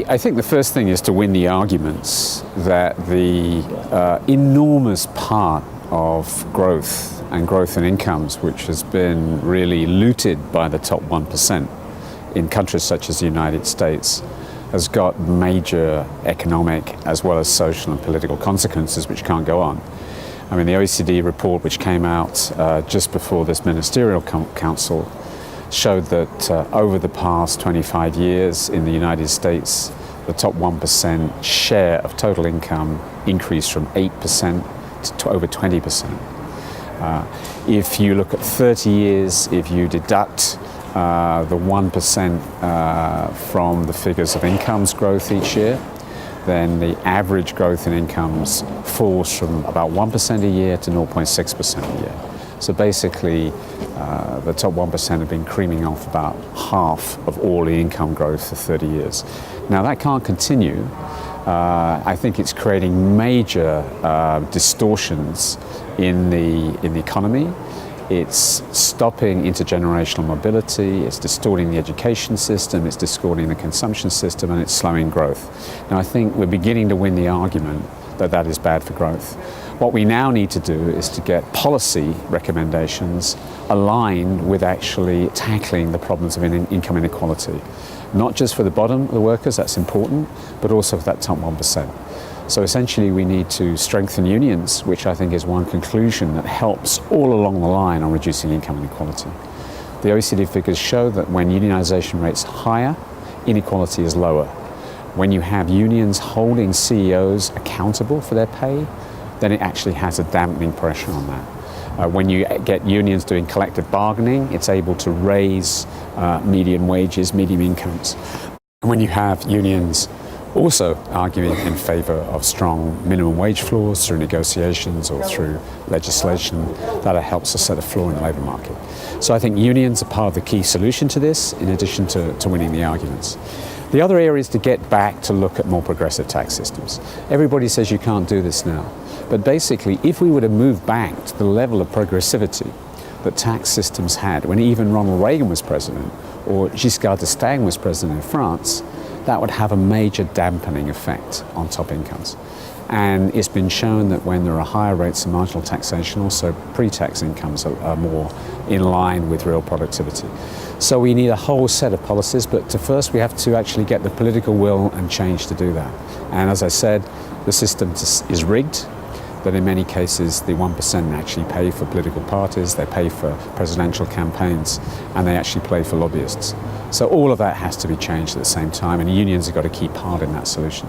I think the first thing is to win the arguments that the enormous part of growth and growth in incomes, which has been really looted by the top 1% in countries such as the United States, has got major economic as well as social and political consequences which can't go on. I mean, the OECD report, which came out just before this ministerial council, showed that over the past 25 years in the United States, the top 1% share of total income increased from 8% to over 20%. If you look at 30 years, if you deduct the 1% from the figures of incomes growth each year, then the average growth in incomes falls from about 1% a year to 0.6% a year. So basically, the top 1% have been creaming off about half of all the income growth for 30 years. Now that can't continue. I think it's creating major distortions in the economy. It's stopping intergenerational mobility, it's distorting the education system, it's distorting the consumption system, and it's slowing growth. Now I think we're beginning to win the argument that that is bad for growth. What we now need to do is to get policy recommendations aligned with actually tackling the problems of income inequality. Not just for the bottom of the workers, that's important, but also for that top 1%. So essentially we need to strengthen unions, which I think is one conclusion that helps all along the line on reducing income inequality. The OECD figures show that when unionization rates are higher, inequality is lower. When you have unions holding CEOs accountable for their pay, then it actually has a dampening pressure on that. When you get unions doing collective bargaining, it's able to raise median wages, median incomes. And when you have unions also arguing in favor of strong minimum wage floors through negotiations or through legislation, that helps us set a floor in the labour market. So I think unions are part of the key solution to this, in addition to winning the arguments. The other area is to get back to look at more progressive tax systems. Everybody says you can't do this now, but basically if we were to move back to the level of progressivity that tax systems had when even Ronald Reagan was president or Giscard d'Estaing was president in France, that would have a major dampening effect on top incomes. And it's been shown that when there are higher rates of marginal taxation, also pre-tax incomes are more in line with real productivity. So we need a whole set of policies, but first we have to actually get the political will and change to do that. And as I said, the system is rigged, that in many cases the 1% actually pay for political parties, they pay for presidential campaigns, and they actually pay for lobbyists. So all of that has to be changed at the same time, and unions have got a key part in that solution.